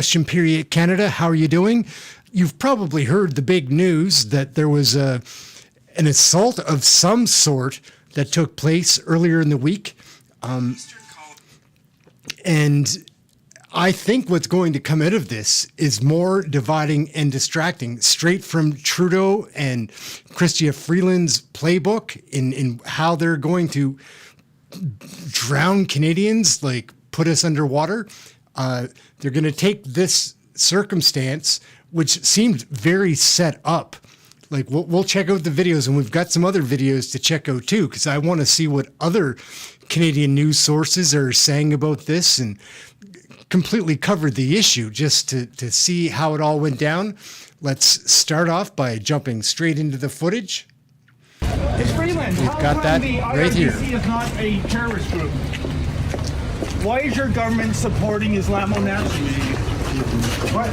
Question period Canada, how are you doing? You've probably heard the big news that there was an assault of some sort that took place earlier in the week. And I think what's going to come out of this is more dividing and distracting, straight from Trudeau and CHRYSTIA FREELAND's playbook in how they're going to drown Canadians, like put us underwater. They're going to take this circumstance, which seemed very set up. Like we'll check out the videos, and we've got some other videos to check out too, because I want to see what other Canadian news sources are saying about this and completely cover the issue just to see how it all went down. Let's start off by jumping straight into the footage. It's Freeland. We've got that right here. The IRGC is not a terrorist group. Why is your government supporting Islamo-Nazis? What?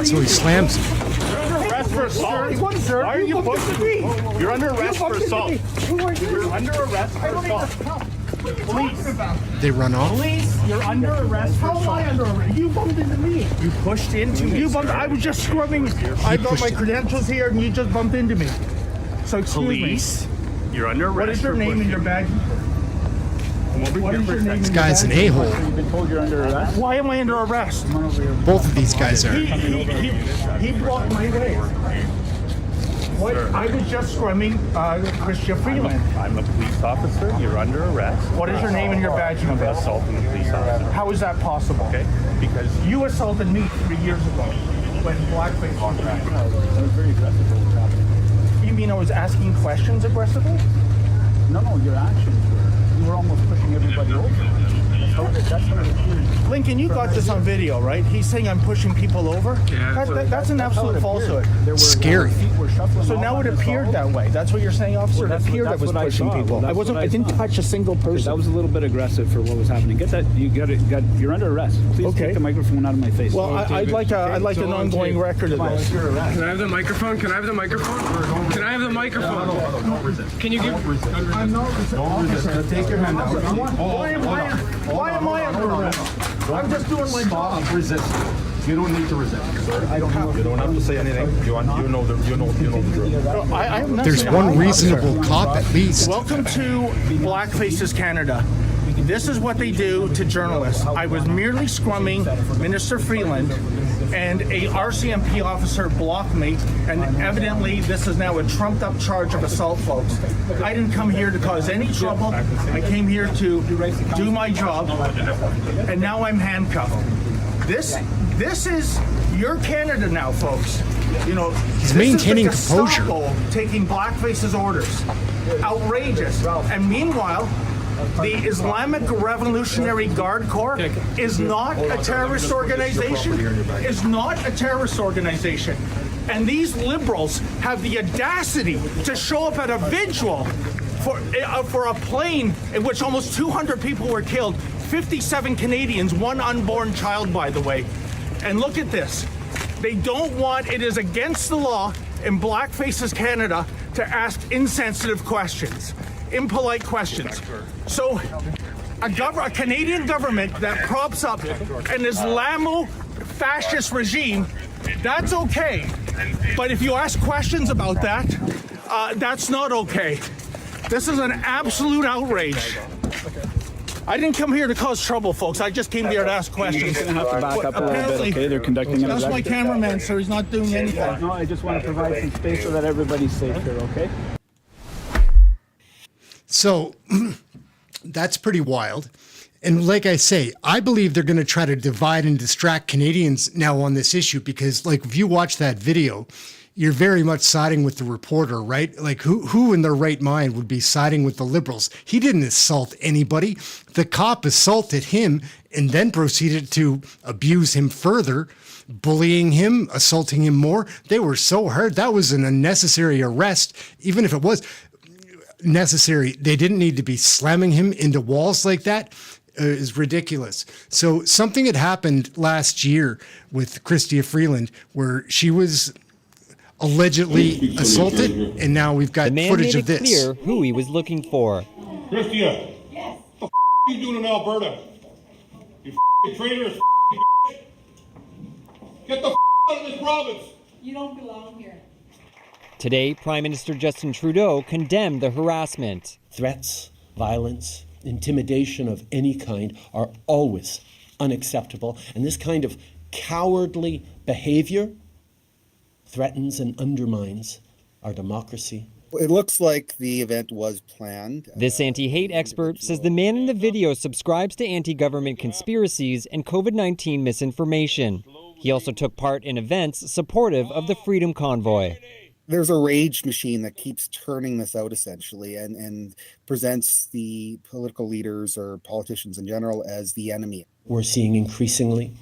So he slams him. You're under arrest for assault. Why are you pushing me? You're under arrest for assault. You're under arrest for assault. Police. They run off. Police, you're under arrest for assault. How am I under arrest? You bumped into me. You pushed into me. You bumped. I was just scrubbing. I got my credentials here, and you just bumped into me. So excuse Police, you're under arrest. What is your name and your badge? What is your name? This guy's an a-hole. You've been told you're under arrest. Why am I under arrest? Both of these guys are. He blocked my way. What? I was just scrumming CHRYSTIA FREELAND. I'm a police officer. You're under arrest. What is your name and your badge number? Assaulting a police officer. How is that possible? Okay? Because You assaulted me 3 years ago when blackface was happening. that was very aggressive what was happening. You mean I was asking questions aggressively? No, your actions were. You were almost pushing everybody over. That's how it appears. Lincoln, you got this on video, right? He's saying I'm pushing people over? Yeah, That's an absolute falsehood. Scary. So now it appeared that way. That's what you're saying, officer? It appeared I was pushing people. I didn't touch a single person. That was a little bit aggressive for what was happening. Get that. You're under arrest. Please Okay. take the microphone out of my face. Well, I'd like an ongoing record of this. Can I have the microphone? Can I have the microphone? Can I have the microphone? Can you give? I'm not resisting. Take your hand out. Why am I under arrest? I'm just doing my job. Stop resisting. You don't need to resist. I don't have You don't have to say anything. You know the drill. I have nothing There's to one hide, reasonable officer. cop at least. Welcome to Black Faces Canada. This is what they do to journalists. I was merely scrumming Minister Freeland, and a RCMP officer blocked me, and evidently this is now a trumped-up charge of assault, folks. I didn't come here to cause any trouble. I came here to do my job, and now I'm handcuffed. This is your Canada now, folks. You know, He's this maintaining is the composure. Gestapo taking blackface's orders. Outrageous. And meanwhile, the Islamic Revolutionary Guard Corps is not a terrorist organization. Is not a terrorist organization. And these liberals have the audacity to show up at a vigil for a plane in which almost 200 people were killed, 57 Canadians, one unborn child, by the way. And look at this. They don't want, it is against the law in Black Faces Canada to ask insensitive questions, impolite questions. So a Canadian government that props up an Islamo-fascist regime, that's okay. But if you ask questions about that, that's not okay. This is an absolute outrage. I didn't come here to cause trouble, folks. I just came here to ask questions. You're gonna have to back up a little bit. Apparently, Okay, they're conducting an that's my investigation. cameraman, sir. He's not doing anything. No, I just want to provide some space so that everybody's safe here. Okay. So that's pretty wild. And like I say, I believe they're going to try to divide and distract Canadians now on this issue, because like if you watch that video, you're very much siding with the reporter, right? Like who in their right mind would be siding with the liberals? He didn't assault anybody. The cop assaulted him and then proceeded to abuse him further, bullying him, assaulting him more. They were so hard. That was an unnecessary arrest, even if it was necessary. They didn't need to be slamming him into walls like that. Is ridiculous. So something had happened last year with CHRYSTIA FREELAND where she was allegedly assaulted, and now we've got The man footage made of it this. clear who he was looking for. CHRYSTIA, what the are you doing in Alberta? You traitorous province. You don't belong here. Today, Prime Minister Justin Trudeau condemned the harassment. Threats, violence, intimidation of any kind are always unacceptable, and this kind of cowardly behavior threatens and undermines our democracy. It looks like the event was planned. This anti-hate expert says the man in the video subscribes to anti-government conspiracies and COVID-19 misinformation. He also took part in events supportive of the Freedom Convoy. There's a rage machine that keeps turning this out, essentially, and presents the political leaders or politicians in general as the enemy. We're seeing increasingly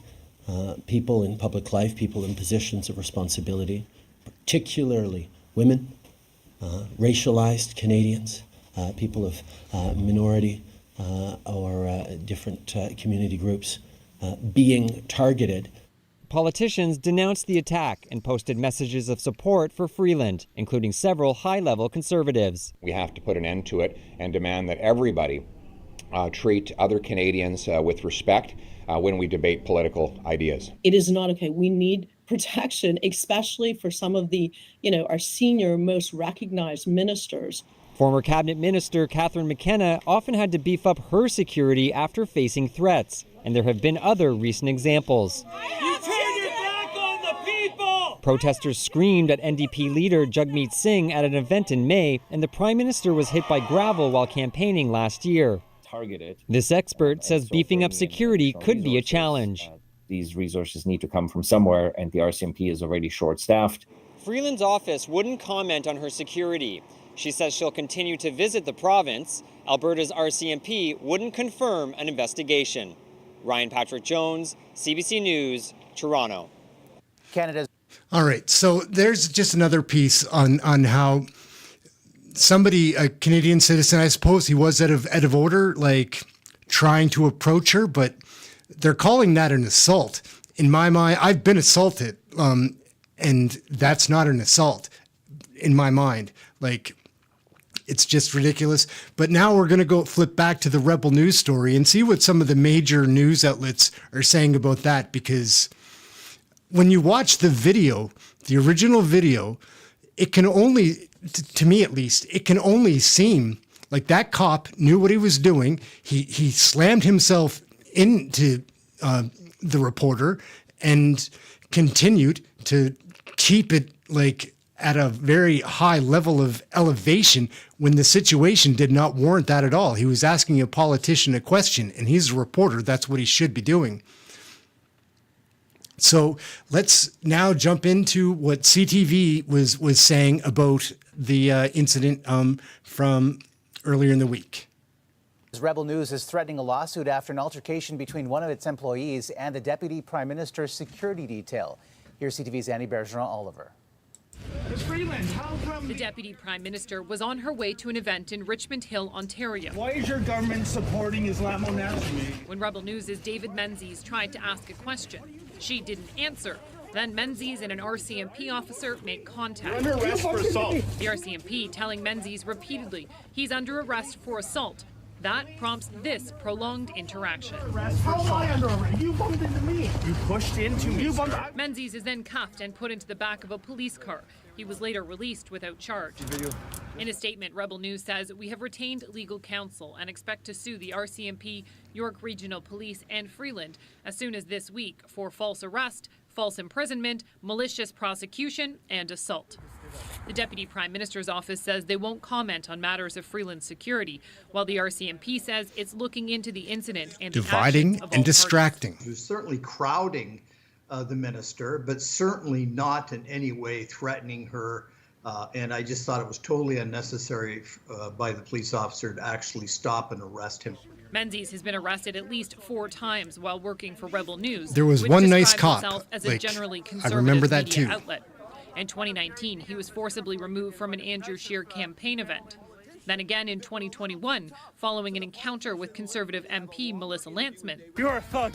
people in public life, people in positions of responsibility, particularly women, racialized Canadians, people of minority or different community groups being targeted. Politicians denounced the attack and posted messages of support for Freeland, including several high-level Conservatives. We have to put an end to it and demand that everybody treat other Canadians with respect when we debate political ideas. It is not okay. We need protection, especially for some of the, our senior, most recognized ministers. Former Cabinet Minister Catherine McKenna often had to beef up her security after facing threats, and there have been other recent examples. You turn your back on the people! Protesters screamed at NDP leader Jagmeet Singh at an event in May, and the Prime Minister was hit by gravel while campaigning last year. Targeted. This expert says beefing up security could be a challenge. These resources need to come from somewhere, and the RCMP is already short-staffed. Freeland's office wouldn't comment on her security. She says she'll continue to visit the province. Alberta's RCMP wouldn't confirm an investigation. Ryan Patrick Jones, CBC News, Toronto. Canada's. All right, so there's just another piece on how somebody, a Canadian citizen, I suppose he was out of order, like trying to approach her, but they're calling that an assault. In my mind, I've been assaulted, and that's not an assault in my mind. Like, it's just ridiculous. But now we're going to go flip back to the Rebel News story and see what some of the major news outlets are saying about that, because when you watch the video, the original video, it can only, to me at least, it can only seem like that cop knew what he was doing. He slammed himself into the reporter and continued to keep it like at a very high level of elevation when the situation did not warrant that at all. He was asking a politician a question, and he's a reporter. That's what he should be doing. So let's now jump into what CTV was saying about the incident from earlier in the week. Rebel News is threatening a lawsuit after an altercation between one of its employees and the Deputy Prime Minister's security detail. Here's CTV's Annie Bergeron-Oliver. Ms. Freeland, how come the Deputy Prime Minister was on her way to an event in Richmond Hill, Ontario. Why is your government supporting Islamo-Nationalism? When Rebel News' David Menzies tried to ask a question, she didn't answer. Then Menzies and an RCMP officer make contact. You're under arrest for assault. The RCMP telling Menzies repeatedly he's under arrest for assault. That prompts this prolonged interaction. How am I under arrest? You bumped into me. You pushed into me. Menzies is then cuffed and put into the back of a police car. He was later released without charge. In a statement, Rebel News says, we have retained legal counsel and expect to sue the RCMP, York Regional Police, and Freeland as soon as this week for false arrest, false imprisonment, malicious prosecution, and assault. The Deputy Prime Minister's office says they won't comment on matters of Freeland's security, while the RCMP says it's looking into the incident and dividing and distracting. He was certainly crowding the minister, but certainly not in any way threatening her. And I just thought it was totally unnecessary by the police officer to actually stop and arrest him. Menzies has been arrested at least 4 times while working for Rebel News. There was one nice cop. As a generally I remember that too. Outlet. In 2019, he was forcibly removed from an Andrew Scheer campaign event. Then again in 2021, following an encounter with Conservative MP Melissa Lantsman. You are a thug.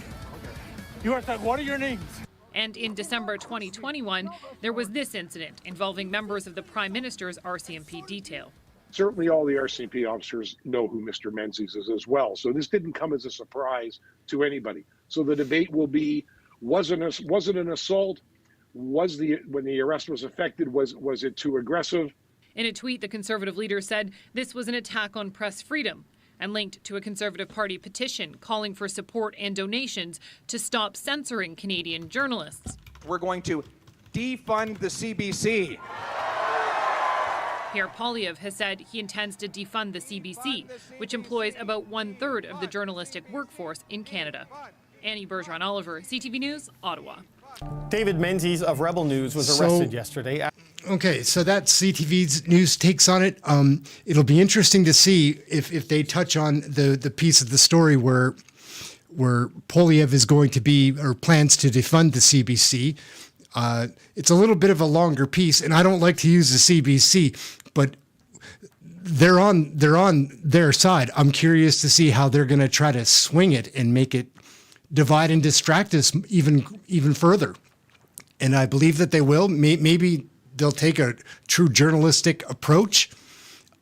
You are a thug. What are your names? And in December 2021, there was this incident involving members of the Prime Minister's RCMP detail. Certainly all the RCMP officers know who Mr. Menzies is as well. So this didn't come as a surprise to anybody. So the debate will be, was it an assault? when the arrest was effected, was it too aggressive? In a tweet, the Conservative leader said this was an attack on press freedom and linked to a Conservative Party petition calling for support and donations to stop censoring Canadian journalists. We're going to defund the CBC. Pierre Poilievre has said he intends to defund the CBC, which employs about 1/3 of the journalistic workforce in Canada. Annie Bergeron-Oliver, CTV News, Ottawa. David Menzies of Rebel News was arrested yesterday. Okay, so that's CTV's news takes on it. It'll be interesting to see if they touch on the piece of the story where Poilievre is going to be or plans to defund the CBC. It's a little bit of a longer piece, and I don't like to use the CBC, but they're on their side. I'm curious to see how they're going to try to swing it and make it divide and distract us even further. And I believe that they will. Maybe they'll take a true journalistic approach.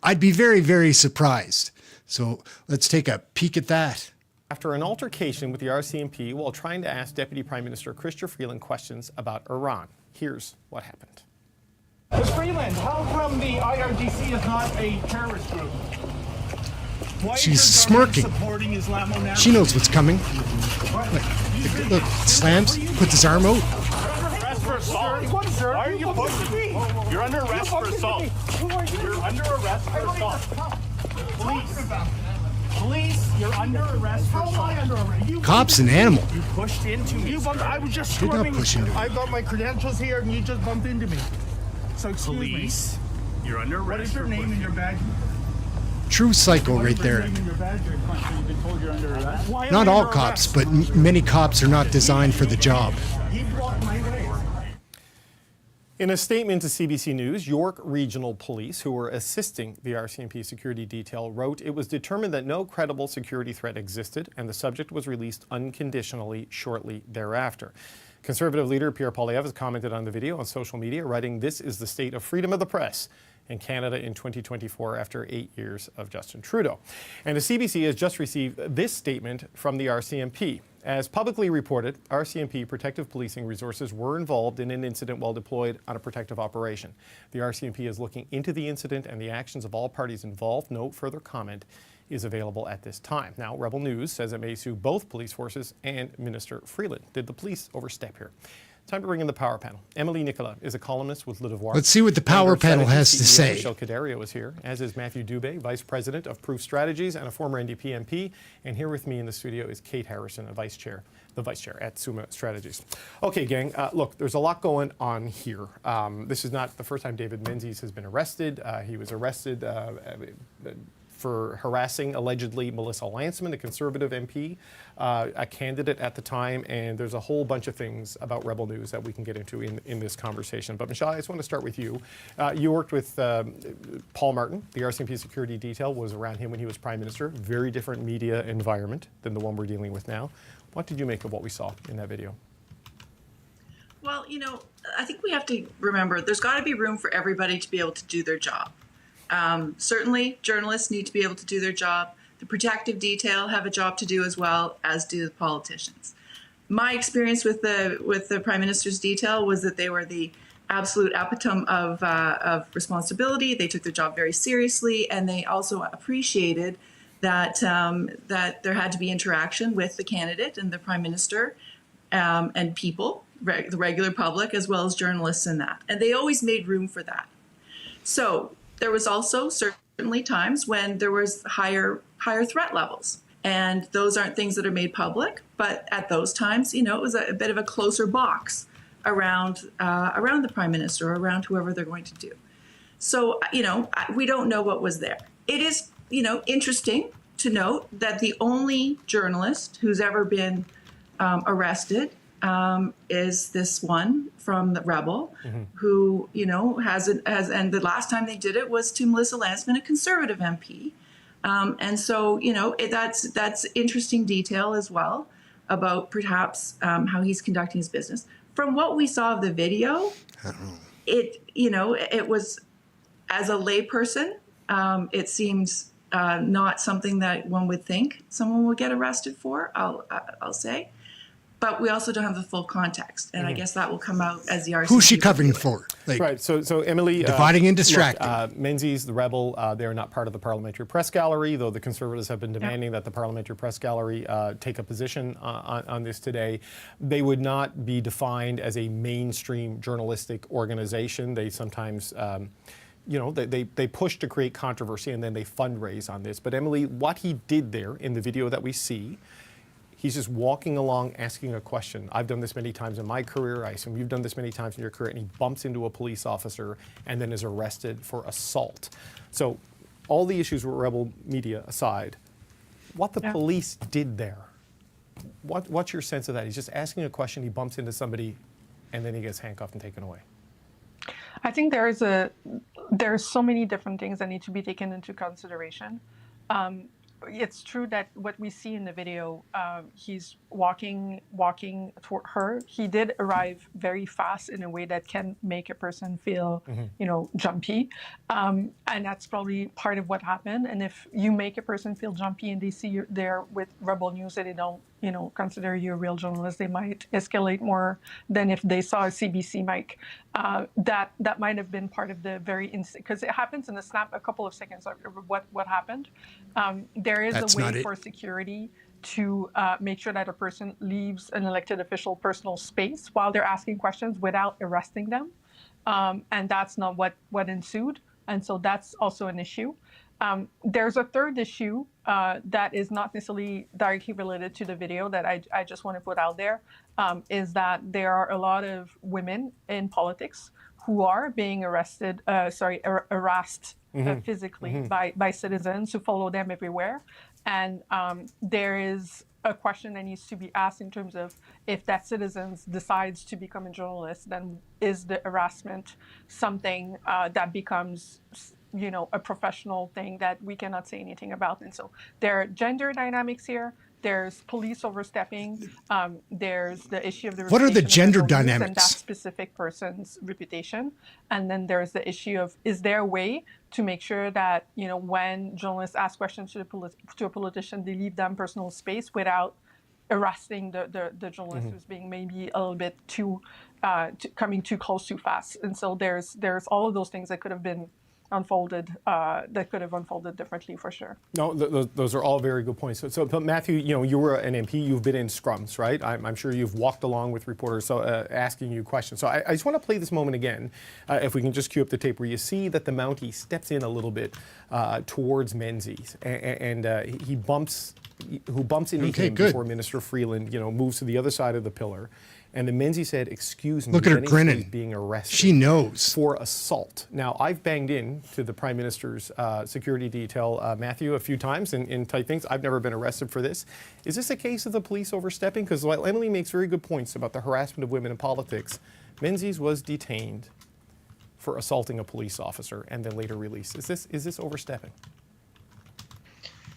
I'd be very, very surprised. So let's take a peek at that. After an altercation with the RCMP while trying to ask Deputy Prime Minister CHRYSTIA Freeland questions about Iran. Here's what happened. Ms. Freeland, how come the IRGC is not a terrorist group? Why She's is your government smirking. supporting Islamo now? She knows what's coming. Look, slams, puts his arm out. Arrest for assault. Why are you pushing me? You're under arrest for assault. You're under arrest for assault. Police, you're under arrest for assault. Cop's an animal. You pushed into me. I was just Did not swerving. push into me. I got my credentials here and you just bumped into me. So excuse me. You're under arrest. What is your name and your badge? True psycho right there. Not all cops, but many cops are not designed for the job. In a statement to CBC News, York Regional Police, who were assisting the RCMP security detail, wrote, "It was determined that no credible security threat existed and the subject was released unconditionally shortly thereafter." Conservative leader Pierre Poilievre has commented on the video on social media, writing, "This is the state of freedom of the press in Canada in 2024 after 8 years of Justin Trudeau." And the CBC has just received this statement from the RCMP. As publicly reported, RCMP protective policing resources were involved in an incident while deployed on a protective operation. The RCMP is looking into the incident and the actions of all parties involved. No further comment is available at this time. Now, Rebel News says it may sue both police forces and Minister Freeland. Did the police overstep here? Time to bring in the power panel. Emily Nicola is a columnist with Le Devoir. Let's see what the power panel has to say. Michelle Cadario is here, as is Matthew Dubé, Vice President of Proof Strategies and a former NDP MP. And here with me in the studio is Kate Harrison, the Vice Chair at Summa Strategies. Okay, gang, look, there's a lot going on here. This is not the first time David Menzies has been arrested. He was arrested for harassing, allegedly, Melissa Lantsman, a Conservative MP, a candidate at the time, and there's a whole bunch of things about Rebel News that we can get into in this conversation. But Michelle, I just want to start with you. You worked with Paul Martin. The RCMP security detail was around him when he was Prime Minister. Very different media environment than the one we're dealing with now. What did you make of what we saw in that video? Well, I think we have to remember there's got to be room for everybody to be able to do their job. Certainly, journalists need to be able to do their job. The protective detail have a job to do as well, as do the politicians. My experience with the Prime Minister's detail was that they were the absolute epitome of responsibility. They took their job very seriously, and they also appreciated that that there had to be interaction with the candidate and the Prime Minister and people, the regular public, as well as journalists in that. And they always made room for that. So there was also certainly times when there was higher threat levels, and those aren't things that are made public. But at those times, it was a bit of a closer box around the Prime Minister or around whoever they're going to do. So we don't know what was there. It is interesting to note that the only journalist who's ever been arrested is this one from the Rebel, who has and the last time they did it was to Melissa Lantsman, a Conservative MP, and so that's interesting detail as well about perhaps how he's conducting his business. From what we saw of the video, it was, as a layperson, it seems not something that one would think someone would get arrested for. I'll say. but we also don't have the full context. And I guess that will come out as the RCMP. Who's she covering for? Like, right. So Emily, dividing and distracting. Menzies, the rebel, they are not part of the Parliamentary Press Gallery, though the Conservatives have been demanding that the Parliamentary Press Gallery take a position on this today. They would not be defined as a mainstream journalistic organization. They sometimes they push to create controversy and then they fundraise on this. But Emily, what he did there in the video that we see, he's just walking along asking a question. I've done this many times in my career. I assume you've done this many times in your career. And he bumps into a police officer and then is arrested for assault. So all the issues with rebel media aside, what the police did there, what's your sense of that? He's just asking a question, he bumps into somebody, and then he gets handcuffed and taken away. I think there's so many different things that need to be taken into consideration. It's true that what we see in the video, he's walking toward her. He did arrive very fast in a way that can make a person feel, jumpy. And that's probably part of what happened. And if you make a person feel jumpy and they see you there with Rebel News and they don't, consider you a real journalist, they might escalate more than if they saw a CBC mic. That might have been part of the very instant, because it happens in a snap, a couple of seconds after what happened. There is a way for security to make sure that a person leaves an elected official personal space while they're asking questions without arresting them. And that's not what ensued. And so that's also an issue. There's a third issue that is not necessarily directly related to the video that I just want to put out there, is that there are a lot of women in politics who are being harassed physically by citizens who follow them everywhere. And there is a question that needs to be asked in terms of, if that citizen decides to become a journalist, then is the harassment something that becomes a professional thing that we cannot say anything about? And so there are gender dynamics here. There's police overstepping. There's the issue of the what are the gender dynamics and that specific person's reputation. And then there's the issue of, is there a way to make sure that when journalists ask questions to a politician, they leave them personal space without arresting the journalist who's being maybe a little bit too coming too close too fast. And so there's all of those things that could have been unfolded, that could have unfolded differently for sure. No, those are all very good points. So but Matthew, you were an MP, you've been in scrums, right? I'm sure you've walked along with reporters asking you questions. So I just want to play this moment again, if we can just cue up the tape, where you see that the Mountie steps in a little bit towards Menzies, and he bumps into him before Minister Freeland, moves to the other side of the pillar. And then Menzies said, "Excuse me." Look at her grinning. He's being arrested. She knows. For assault. Now, I've banged in to the Prime Minister's security detail, Matthew, a few times in tight things. I've never been arrested for this. Is this a case of the police overstepping? Because while Emily makes very good points about the harassment of women in politics, Menzies was detained for assaulting a police officer and then later released. Is this overstepping?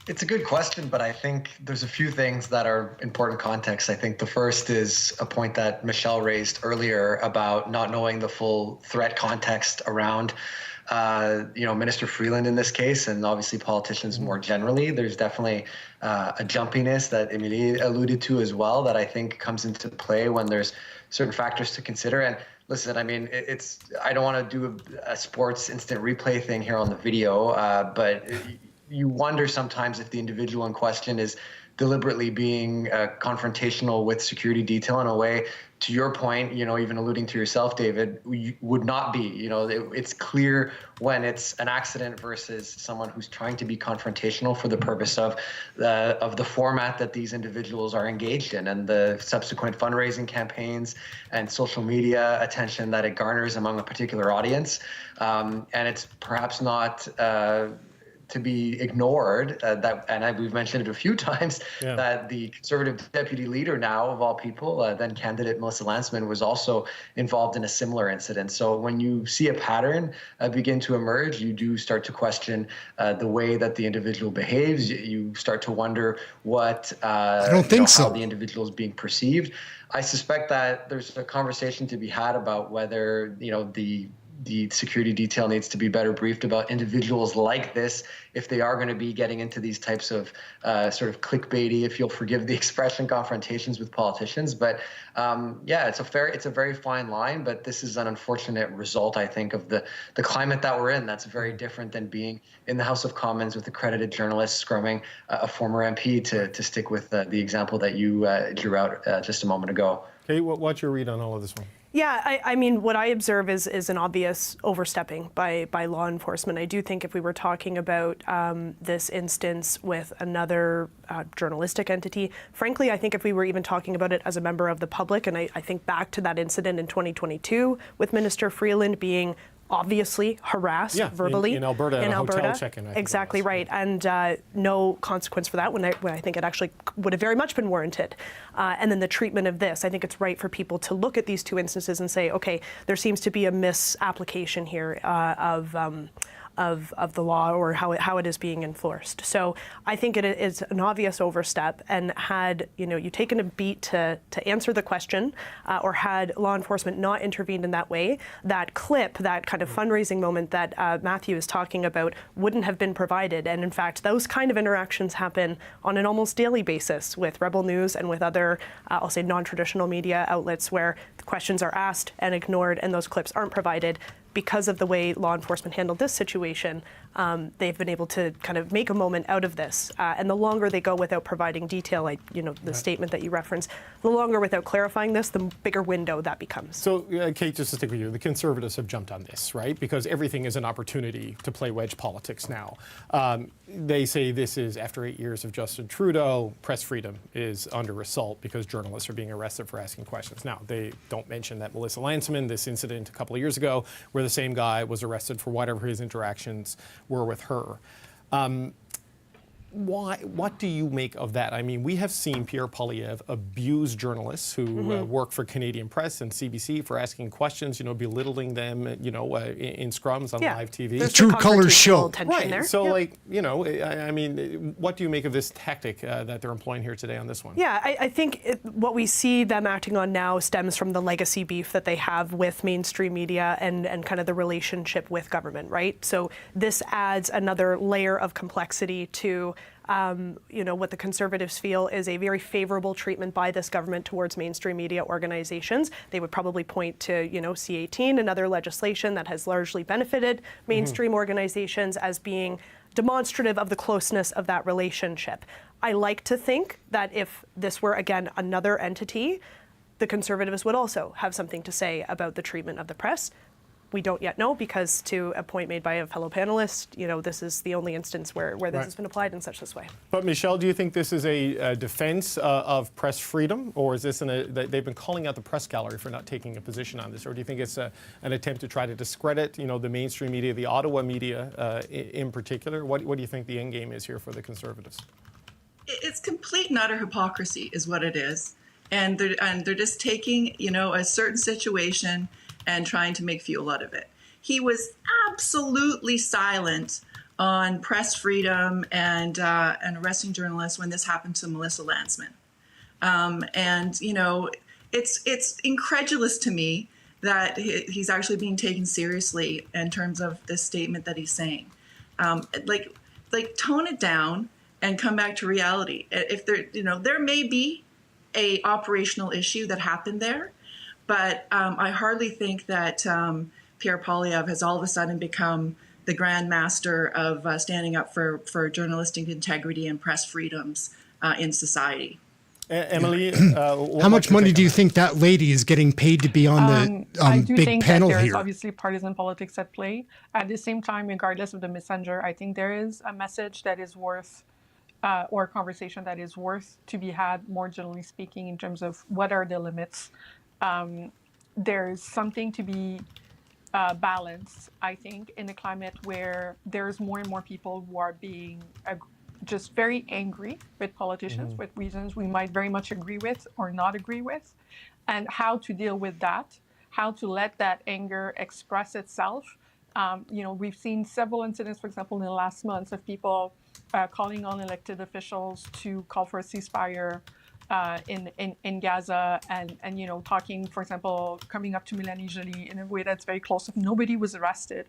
It's a good question, but I think there's a few things that are important context. I think the first is a point that Michelle raised earlier about not knowing the full threat context around, Minister Freeland in this case, and obviously politicians more generally. There's definitely a jumpiness that Emilie alluded to as well that I think comes into play when there's certain factors to consider. And listen, I mean, I don't want to do a sports instant replay thing here on the video, but you wonder sometimes if the individual in question is deliberately being confrontational with security detail in a way, to your point, even alluding to yourself, David, would not be. It's clear when it's an accident versus someone who's trying to be confrontational for the purpose of the format that these individuals are engaged in and the subsequent fundraising campaigns and social media attention that it garners among a particular audience. And it's perhaps not to be ignored, we've mentioned it a few times, that the Conservative deputy leader now, of all people, then candidate Melissa Lantsman, was also involved in a similar incident. So when you see a pattern begin to emerge, you do start to question the way that the individual behaves. You start to wonder what I don't think how the individual is being perceived. I suspect that there's a conversation to be had about whether the the security detail needs to be better briefed about individuals like this if they are going to be getting into these types of sort of clickbaity, if you'll forgive the expression, confrontations with politicians. But yeah, it's a very fine line, but this is an unfortunate result, I think, of the climate that we're in. That's very different than being in the House of Commons with accredited journalists scrumming a former MP, to stick with the example that you drew out just a moment ago. Okay, what's your read on all of this one? Yeah, I mean, what I observe is an obvious overstepping by law enforcement. I do think if we were talking about this instance with another journalistic entity, frankly, I think if we were even talking about it as a member of the public, and I think back to that incident in 2022 with Minister Freeland being obviously harassed verbally in Alberta, at a hotel check-in. Exactly right, and no consequence for that when I think it actually would have very much been warranted. And then the treatment of this, I think it's right for people to look at these two instances and say, okay, there seems to be a misapplication here of the law or how it is being enforced. So I think it is an obvious overstep, and had you taken a beat to answer the question, or had law enforcement not intervened in that way, that clip, that kind of fundraising moment that Matthew is talking about wouldn't have been provided. And in fact, those kind of interactions happen on an almost daily basis with Rebel News and with other, I'll say, non-traditional media outlets where the questions are asked and ignored and those clips aren't provided. Because of the way law enforcement handled this situation, they've been able to kind of make a moment out of this. And the longer they go without providing detail, like the statement that you referenced, the longer without clarifying this, the bigger window that becomes. So, Kate, just to stick with you, the Conservatives have jumped on this, right? Because everything is an opportunity to play wedge politics now. They say this is after 8 years of Justin Trudeau, press freedom is under assault because journalists are being arrested for asking questions. Now, they don't mention that Melissa Lantsman, this incident a couple of years ago, where the same guy was arrested for whatever his interactions were with her. What do you make of that? I mean, we have seen Pierre Poilievre abuse journalists who work for Canadian Press and CBC for asking questions, belittling them, in scrums on live TV. The true colors show. Right. There. So, I mean, what do you make of this tactic that they're employing here today on this one? Yeah, I think what we see them acting on now stems from the legacy beef that they have with mainstream media and kind of the relationship with government, right? So this adds another layer of complexity to what the Conservatives feel is a very favorable treatment by this government towards mainstream media organizations. They would probably point to, C-18 and other legislation that has largely benefited mainstream organizations as being demonstrative of the closeness of that relationship. I like to think that if this were, again, another entity, the Conservatives would also have something to say about the treatment of the press. We don't yet know because, to a point made by a fellow panelist, this is the only instance where this has been applied in such this way. But Michelle, do you think this is a defense of press freedom, or is this they've been calling out the press gallery for not taking a position on this, or do you think it's an attempt to try to discredit, the mainstream media, the Ottawa media in particular? What do you think the end game is here for the Conservatives? It's complete and utter hypocrisy is what it is. And they're just taking, a certain situation and trying to make fuel out of it. He was absolutely silent on press freedom and arresting journalists when this happened to Melissa Lantsman. It's incredulous to me that he's actually being taken seriously in terms of this statement that he's saying. Like tone it down and come back to reality. If there may be a operational issue that happened there, but I hardly think that Pierre Poilievre has all of a sudden become the grand master of standing up for journalistic integrity and press freedoms in society. Emily, how much money do you think that lady is getting paid to be on the I do big think panel that there's here? obviously partisan politics at play. At the same time, regardless of the messenger, I think there is a message that is worth or a conversation that is worth to be had, more generally speaking, in terms of what are the limits. There's something to be balanced, I think, in a climate where there's more and more people who are being just very angry with politicians, with reasons we might very much agree with or not agree with, and how to deal with that, how to let that anger express itself. We've seen several incidents, for example, in the last months of people calling on elected officials to call for a ceasefire, in Gaza, and you know, talking, for example, coming up to Mélanie Joly in a way that's very close. Nobody was arrested,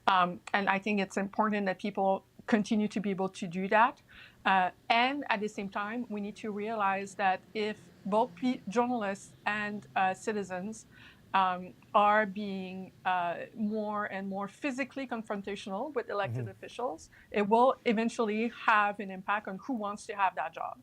and I think it's important that people continue to be able to do that. And at the same time, we need to realize that if both journalists and citizens are being more and more physically confrontational with elected officials, it will eventually have an impact on who wants to have that job.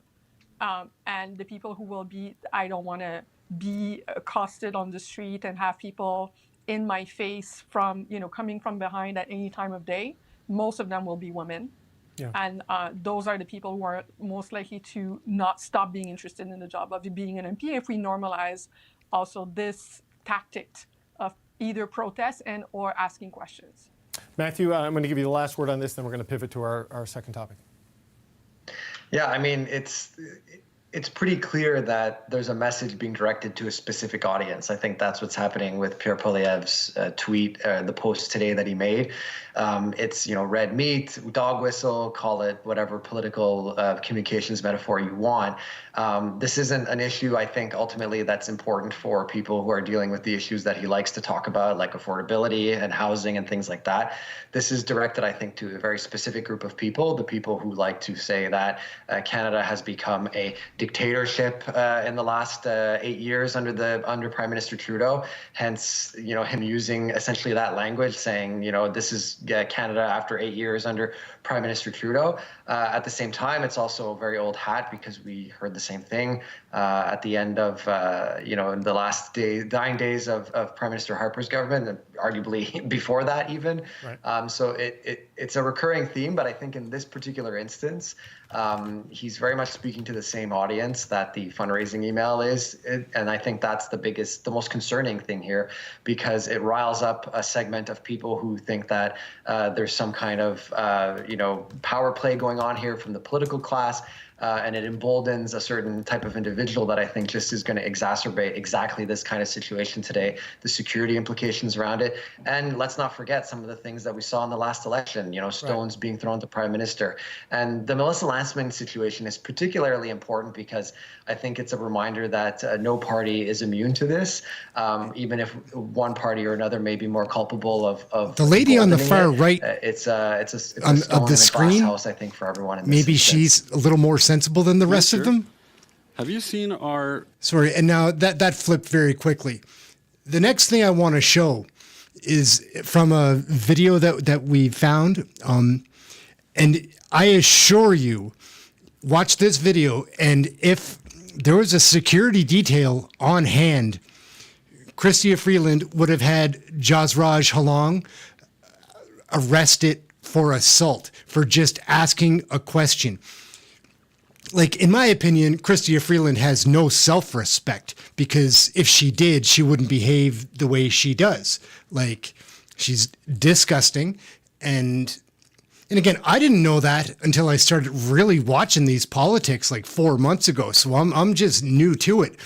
And the people who will be, I don't want to be accosted on the street and have people in my face from, you know, coming from behind at any time of day. Most of them will be women. Yeah. And those are the people who are most likely to not stop being interested in the job of being an MP if we normalize also this tactic of either protest and or asking questions. Matthew, I'm going to give you the last word on this, then we're going to pivot to our second topic. Yeah, I mean, it's pretty clear that there's a message being directed to a specific audience. I think that's what's happening with Pierre Poilievre's tweet, the post today that he made. It's, you know, red meat, dog whistle, call it whatever political communications metaphor you want. This isn't an issue, I think, ultimately that's important for people who are dealing with the issues that he likes to talk about, like affordability and housing and things like that. This is directed, I think, to a very specific group of people, the people who like to say that Canada has become a dictatorship in the last 8 years under Prime Minister Trudeau. Hence, you know, him using essentially that language, saying, you know, this is Canada after 8 years under Prime Minister Trudeau. At the same time, it's also a very old hat because we heard the same thing at the end of, you know, in the last dying days of Prime Minister Harper's government, and arguably before that even. Right. So it's a recurring theme, but I think in this particular instance, he's very much speaking to the same audience that the fundraising email is. And I think that's the most concerning thing here, because it riles up a segment of people who think that there's some kind of, you know, power play going on here from the political class. And it emboldens a certain type of individual that I think just is going to exacerbate exactly this kind of situation today, the security implications around it. And let's not forget some of the things that we saw in the last election, you know, stones being thrown to Prime Minister. And the Melissa Lantsman situation is particularly important because I think it's a reminder that no party is immune to this, even if one party or another may be more culpable of the lady on the far right it's a stone of the in a screen, glass house, I think, for everyone. In maybe this she's a little more sensible than the rest of them. Have you seen our... Sorry, and now that flipped very quickly. The next thing I want to show is from a video that we found. And I assure you, watch this video, and if there was a security detail on hand, CHRYSTIA Freeland would have had Jasraj Halong arrested for assault, for just asking a question. Like, in my opinion, CHRYSTIA Freeland has no self-respect, because if she did, she wouldn't behave the way she does. Like, she's disgusting. And again, I didn't know that until I started really watching these politics like 4 months ago. So I'm just new to it.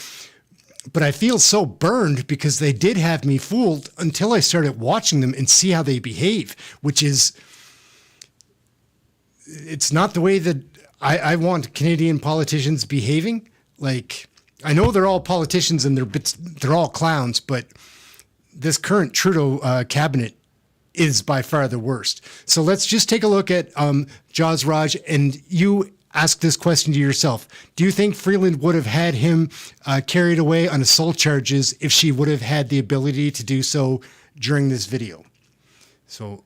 But I feel so burned because they did have me fooled until I started watching them and see how they behave, which is, it's not the way that I want Canadian politicians behaving. Like, I know they're all politicians and they're all clowns, but this current Trudeau cabinet is by far the worst. So let's just take a look at Jasraj, and you ask this question to yourself. Do you think Freeland would have had him carried away on assault charges if she would have had the ability to do so during this video? So,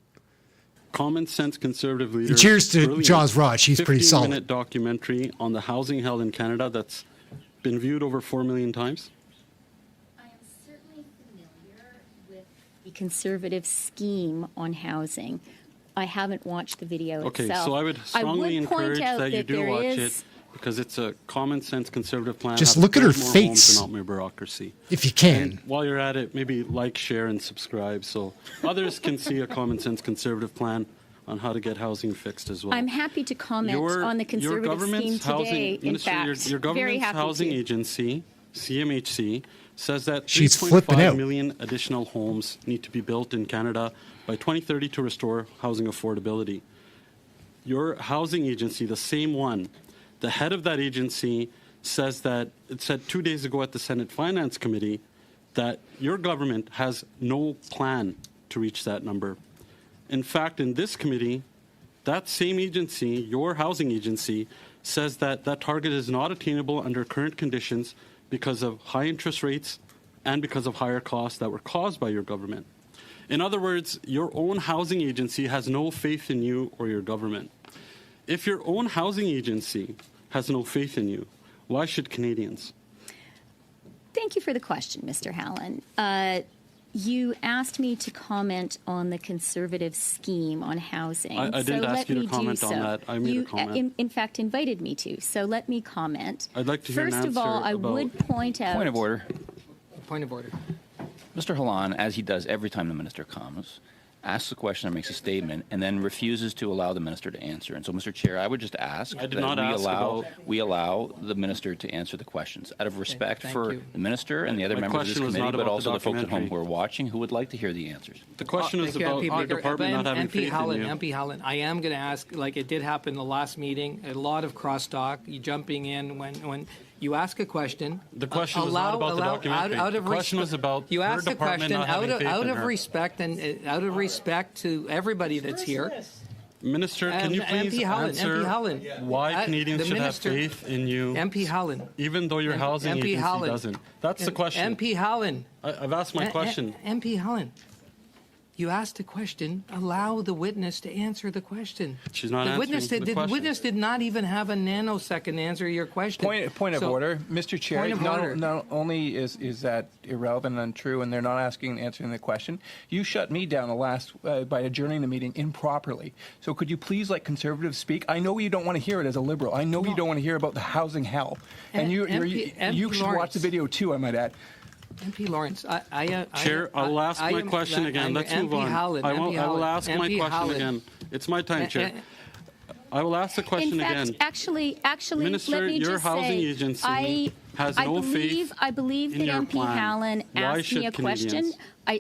common sense conservative leader. Cheers to Jasraj. He's pretty solid. 15-minute documentary on the housing held in Canada that's been viewed over 4 million times. I am certainly familiar with the Conservative scheme on housing. I haven't watched the video itself. Okay, so I would strongly encourage that you do watch it, because it's a common sense Conservative plan. Just look at her face. Not more bureaucracy. If you can. And while you're at it, maybe like, share, and subscribe so others can see a common sense Conservative plan on how to get housing fixed as well. I'm happy to comment on the Conservative scheme today. In fact, your government's housing to. agency, CMHC, says that 3.5 million additional homes need to be built in Canada by 2030 to restore housing affordability. Your housing agency, the same one, the head of that agency says that, it said 2 days ago at the Senate Finance Committee that your government has no plan to reach that number. In fact, in this committee, that same agency, your housing agency, says that that target is not attainable under current conditions because of high interest rates and because of higher costs that were caused by your government. In other words, your own housing agency has no faith in you or your government. If your own housing agency has no faith in you, why should Canadians? Thank you for the question, Mr. Hallen. You asked me to comment on the Conservative scheme on housing. I didn't ask you to comment on that. I made a comment. In fact, invited me to. So let me comment. I'd like to hear an answer. First of all, I would point out... Point of order. Point of order. Mr. Hallen, as he does every time the minister comes, asks a question or makes a statement and then refuses to allow the minister to answer. And so, Mr. Chair, I would just ask we allow the minister to answer the questions out of respect for the minister and the other members of this committee, but also the folks at home who are watching who would like to hear the answers. The question is about our department not having faith in you. MP Hallen, I am going to ask, like it did happen in the last meeting, a lot of crosstalk, you jumping in when you ask a question. The question was not about the documentary. The question was about you her ask the department question not having faith in her. respect and out of respect to everybody that's here. Minister, can you please answer why Canadians should have faith in you? MP Hallen. Even though your housing agency doesn't. That's the question. MP Hallen. I've asked my question. MP Hallen. You asked a question. Allow the witness to answer the question. She's not answering the question. The witness did not even have a nanosecond answer your question. Point of order, Mr. Chair. Not only is that irrelevant and untrue, and they're not answering the question, you shut me down by adjourning the meeting improperly. So could you please let Conservatives speak? I know you don't want to hear it as a Liberal. I know you don't want to hear about the housing hell, and you should watch the video too. I might add. MP Lawrence, Chair, I'll ask my question again. Let's move on. I will ask my question again. It's my time, Chair. I will ask the question again. Actually, Minister, let me your just housing say, agency has no faith I believe in that your MP plan. Hallen Why asked me a should question. Canadians?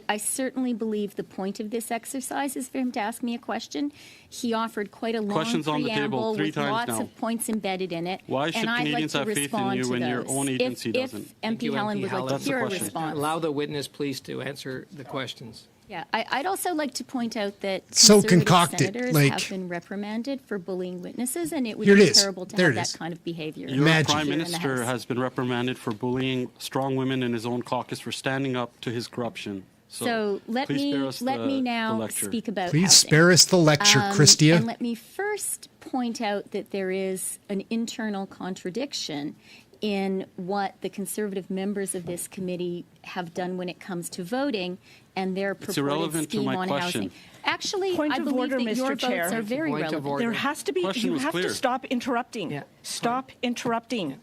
I certainly believe the point of this exercise is for him to ask me a question. He offered quite a long Questions on the table preamble 3 with times lots now. of points embedded in it. Why should and I'd Canadians like to have faith in respond you to when your those. own agency if doesn't? MP Hallen would like to hear a question. response. Allow the witness, please, to answer the questions. Yeah, I'd also like to point out that So Conservative concocted, senators like- have been reprimanded for bullying witnesses, and it would Here it be is. terrible to There have it that is. kind of behavior. Your Imagine. Prime here in the Minister House. has been reprimanded for bullying strong women in his own caucus for standing up to his corruption. So let please spare us me the now lecture. speak about Please housing. spare us the lecture, Christia. And let me first point out that there is an internal contradiction in what the Conservative members of this committee have done when it comes to voting and their purported irrelevant to scheme my on question. housing. Actually, Point I of believe order, that your Mr. Chair. votes are very Point of relevant. order. There has to be, Question you was have clear. to stop interrupting. Yeah. Stop interrupting.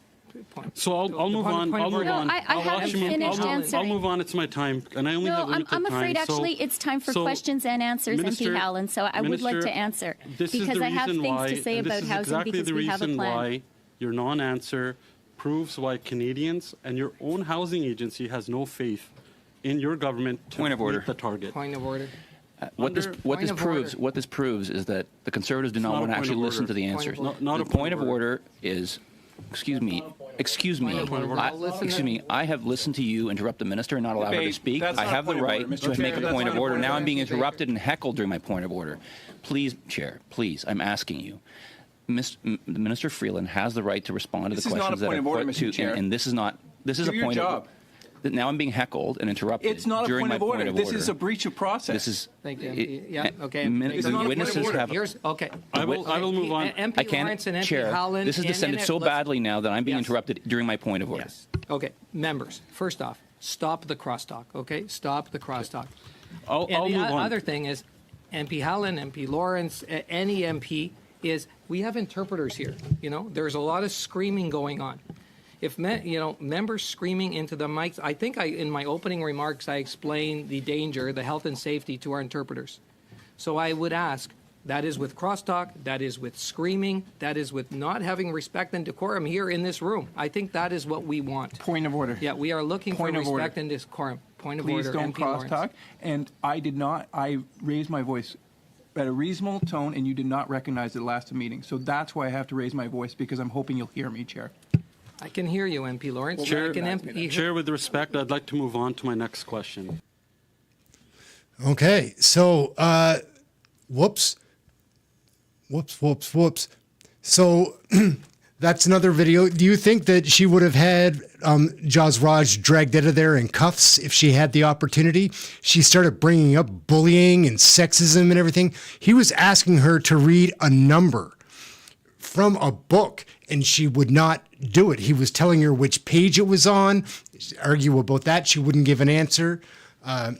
So I'll move on. point I'll of move order. on. No, I I'll haven't actually move- finished I'll answering. move on. It's my time, and I only have No, limited I'm time. afraid so- actually it's time for so, questions and answers, Minister, MP Hallen, so I would like Minister, to answer this is because the I have reason things why, to say and about this is housing exactly because the we have a reason plan. why your non-answer proves why Canadians and your own housing agency has no faith in your government to Point of order. meet the target. Point of order. What this order. proves is that the Conservatives do It's not not a want to point actually of listen order. to the Point of answers. order. Not The a point point of of order. order is, excuse me. Point of order. I'll listen Excuse to- me. I have listened to you interrupt the minister and not allow her to Debate. speak. That's I not a have the point of right order, Mr. to make Chair. a point That's of not a order. point Now of I'm being order. interrupted and heckled during my point of order. Please, Chair, please, I'm asking you. Minister Freeland has the right to respond to This the is not a questions that point are of order, put Mr. to, Chair. and this is not. This is Do a your point job. of. Now I'm being heckled and interrupted. It's not a during point my of order. Point of This order. is a breach of process. This is. Thank you. Yeah, okay. It's not a point of Witnesses order. have. Here's, okay. I will move on. MP I can't, Lawrence and MP Chair. Hallen. This has descended so badly now that I'm being interrupted during my point of order. Yes. Okay. Members, first off, stop the crosstalk, okay? Stop the crosstalk. I'll And the move on. other thing is, MP Hallen, MP Lawrence, any MP, is we have interpreters here. You know, there's a lot of screaming going on. If members screaming into the mics, I think in my opening remarks I explained the danger, the health and safety to our interpreters. So I would ask, that is with crosstalk, that is with screaming, that is with not having respect and decorum here in this room. I think that is what we want. Point of order. Yeah, we are looking Point for of order. respect and decorum. Point of Please order. don't MP Lawrence. crosstalk. And I raised my voice at a reasonable tone, and you did not recognize it last meeting. So that's why I have to raise my voice, because I'm hoping you'll hear me, Chair. I can hear you, MP Lawrence. Chair, I can Chair, with respect, I'd like to move on to my next question. Okay, so whoops. So that's another video. Do you think that she would have had Jasraj dragged out of there in cuffs if she had the opportunity? She started bringing up bullying and sexism and everything. He was asking her to read a number from a book, and she would not do it. He was telling her which page it was on, argue about that. She wouldn't give an answer. I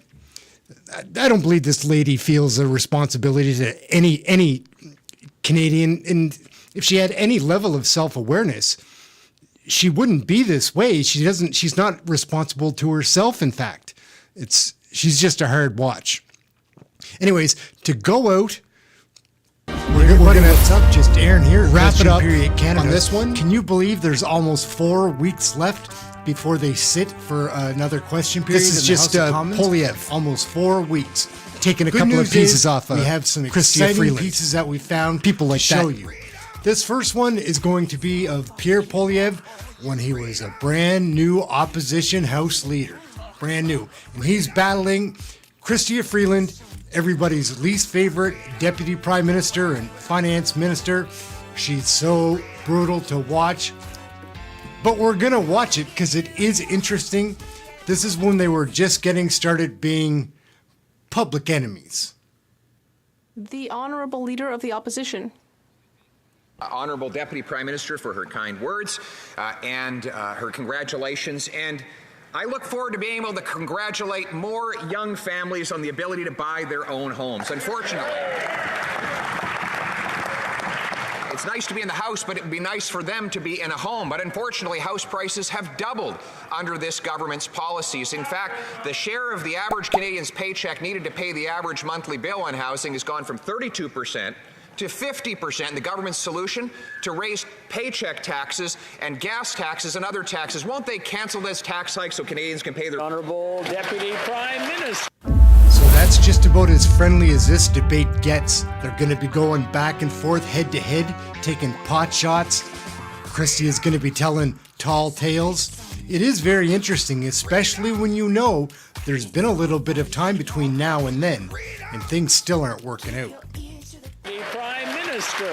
don't believe this lady feels a responsibility to any Canadian. And if she had any level of self-awareness, she wouldn't be this way. She's not responsible to herself, in fact. She's just a hard watch. Anyways, to go out, we're gonna what's up, just Aaron here. Wrap it up on this one. Can you believe there's almost 4 weeks left before they sit for another question period? This is just Poilievre. Almost 4 weeks. Taking a couple of pieces off. We have some exciting pieces that we found. People like that. Show you. This first one is going to be of Pierre Poilievre when he was a brand new opposition House leader. Brand new. And he's battling Chrystia Freeland, everybody's least favorite Deputy Prime Minister and Finance Minister. She's so brutal to watch. But we're going to watch it because it is interesting. This is when they were just getting started being public enemies. The Honourable Leader of the Opposition. Honourable Deputy Prime Minister, for her kind words and her congratulations. And I look forward to being able to congratulate more young families on the ability to buy their own homes. Unfortunately, it's nice to be in the House, but it would be nice for them to be in a home. But unfortunately, house prices have doubled under this government's policies. In fact, the share of the average Canadian's paycheck needed to pay the average monthly bill on housing has gone from 32% to 50%. The government's solution to raise paycheck taxes and gas taxes and other taxes. Won't they cancel this tax hike so Canadians can pay their Honourable Deputy Prime Minister? So that's just about as friendly as this debate gets. They're going to be going back and forth, head to head, taking pot shots. Chrystia is going to be telling tall tales. It is very interesting, especially when you know there's been a little bit of time between now and then, and things still aren't working out. Prime Minister.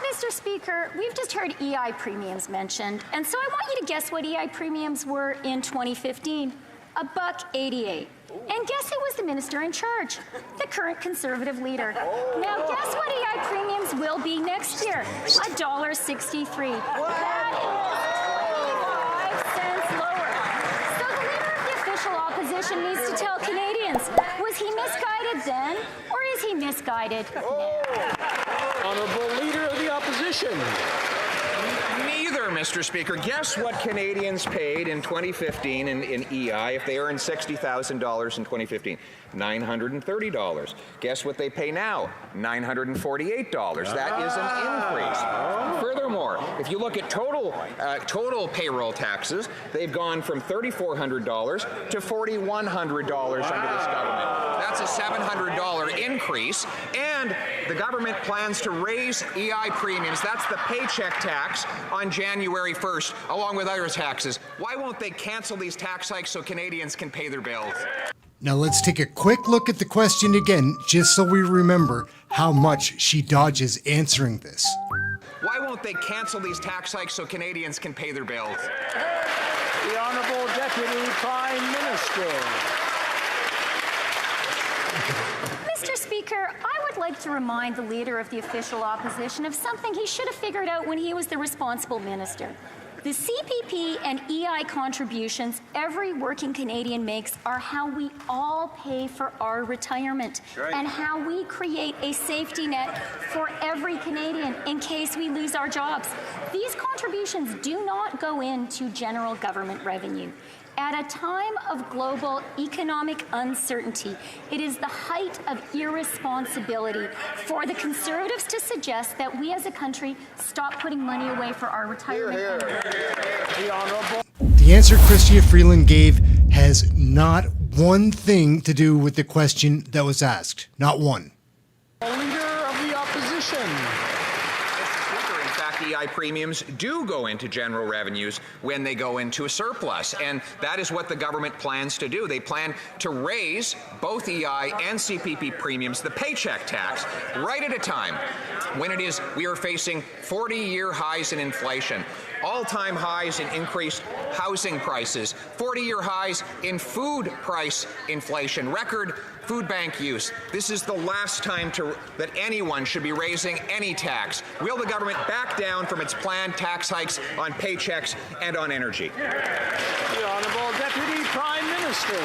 Mr. Speaker, we've just heard EI premiums mentioned, and so I want you to guess what EI premiums were in 2015. $1.88. And guess who was the minister in charge? The current Conservative leader. Now guess what EI premiums will be next year? $1.63. That is 25 cents lower. So the leader of the official opposition needs to tell Canadians, was he misguided then, or is he misguided now? Honourable Leader of the Opposition. Neither, Mr. Speaker. Guess what Canadians paid in 2015 in EI if they earned $60,000 in 2015? $930. Guess what they pay now? $948. That is an increase. Furthermore, if you look at total payroll taxes, they've gone from $3,400 to $4,100 under this government. That's a $700 increase, and the government plans to raise EI premiums. That's the paycheck tax on January 1st, along with other taxes. Why won't they cancel these tax hikes so Canadians can pay their bills? Now let's take a quick look at the question again, just so we remember how much she dodges answering this. Why won't they cancel these tax hikes so Canadians can pay their bills? The Honourable Deputy Prime Minister. Mr. Speaker, I would like to remind the Leader of the official opposition of something he should have figured out when he was the responsible minister. The CPP and EI contributions every working Canadian makes are how we all pay for our retirement and how we create a safety net for every Canadian in case we lose our jobs. These contributions do not go into general government revenue. At a time of global economic uncertainty, it is the height of irresponsibility for the Conservatives to suggest that we as a country stop putting money away for our retirement. The answer Chrystia Freeland gave has not one thing to do with the question that was asked. Not one. Leader of the Opposition. Mr. Speaker, EI premiums do go into general revenues when they go into a surplus. And that is what the government plans to do. They plan to raise both EI and CPP premiums, the paycheck tax, right at a time when we are facing 40-year highs in inflation, all-time highs in increased housing prices, 40-year highs in food price inflation, record food bank use. This is the last time that anyone should be raising any tax. Will the government back down from its planned tax hikes on paychecks and on energy? The Honourable Deputy Prime Minister.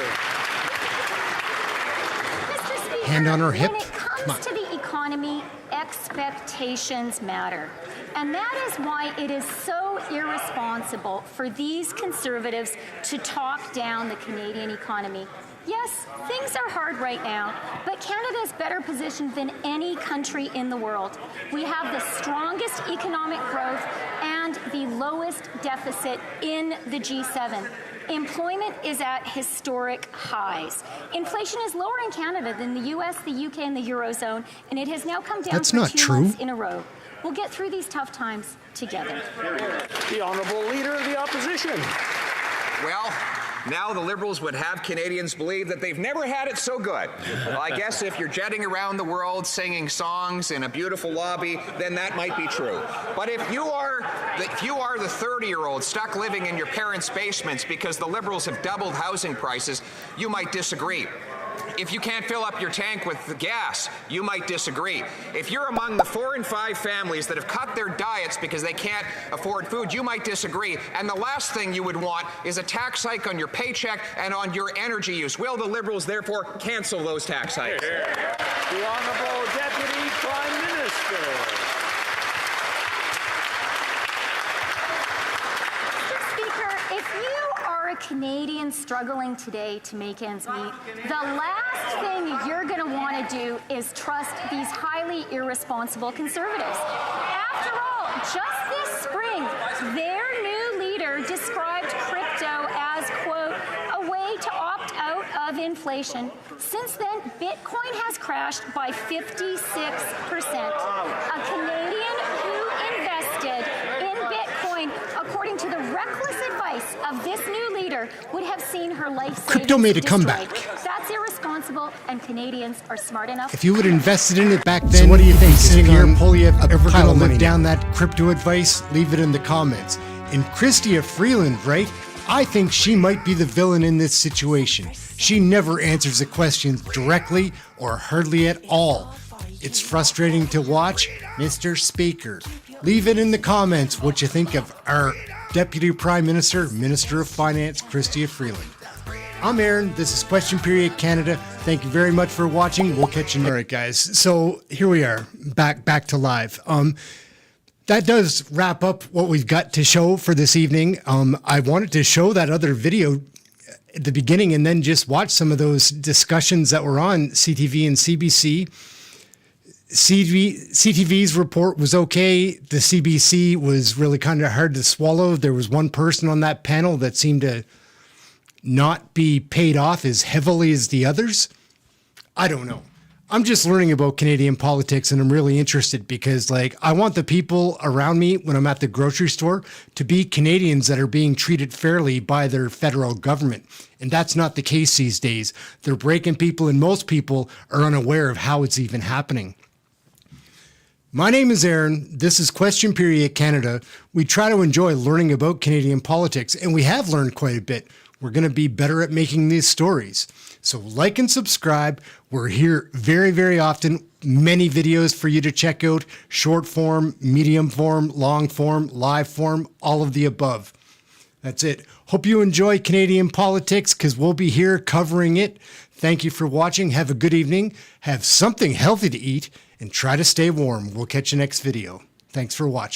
Mr. Speaker, Hand on her hip. when it comes to the economy, expectations matter. And that is why it is so irresponsible for these Conservatives to talk down the Canadian economy. Yes, things are hard right now, but Canada is better positioned than any country in the world. We have the strongest economic growth and the lowest deficit in the G7. Employment is at historic highs. Inflation is lower in Canada than the US, the UK, and the Eurozone, and it has now come down That's for not 2 true. months in a row. We'll get through these tough times together. The Honourable Leader of the Opposition. Well, now the Liberals would have Canadians believe that they've never had it so good. Well, I guess if you're jetting around the world singing songs in a beautiful lobby, then that might be true. But if you are the 30-year-old stuck living in your parents' basements because the Liberals have doubled housing prices, you might disagree. If you can't fill up your tank with the gas, you might disagree. If you're among the 4 and 5 families that have cut their diets because they can't afford food, you might disagree. And the last thing you would want is a tax hike on your paycheck and on your energy use. Will the Liberals therefore cancel those tax hikes? The Honourable Deputy Prime Minister. If you are a Canadian struggling today to make ends meet, the last thing you're going to want to do is trust these highly irresponsible Conservatives. After all, just this spring, their new leader described crypto as, quote, a way to opt out of inflation. Since then, Bitcoin has crashed by 56%. A Canadian who invested in Bitcoin, according to the reckless advice of this new leader, would have seen her life savings Crypto made a destroyed. comeback. That's irresponsible, and Canadians are smart enough. If you would have invested in it back then, so what do you think? Sitting on Poilievre ever going to live down that crypto advice? Leave it in the comments. And CHRYSTIA FREELAND, right? I think she might be the villain in this situation. She never answers the questions directly or hardly at all. It's frustrating to watch. Mr. Speaker, leave it in the comments what you think of our Deputy Prime Minister, Minister of Finance, CHRYSTIA FREELAND. I'm Aaron. This is Question Period Canada. Thank you very much for watching. We'll catch you next. All right, guys. So here we are, back to live. That does wrap up what we've got to show for this evening. I wanted to show that other video at the beginning and then just watch some of those discussions that were on CTV and CBC. CTV's report was okay. The CBC was really kind of hard to swallow. There was one person on that panel that seemed to not be paid off as heavily as the others. I don't know. I'm just learning about Canadian politics and I'm really interested because I want the people around me when I'm at the grocery store to be Canadians that are being treated fairly by their federal government. And that's not the case these days. They're breaking people and most people are unaware of how it's even happening. My name is Aaron. This is Question Period Canada. We try to enjoy learning about Canadian politics, and we have learned quite a bit. We're going to be better at making these stories. So like and subscribe. We're here very, very often. Many videos for you to check out. Short form, medium form, long form, live form, all of the above. That's it. Hope you enjoy Canadian politics because we'll be here covering it. Thank you for watching. Have a good evening. Have something healthy to eat and try to stay warm. We'll catch you next video. Thanks for watching.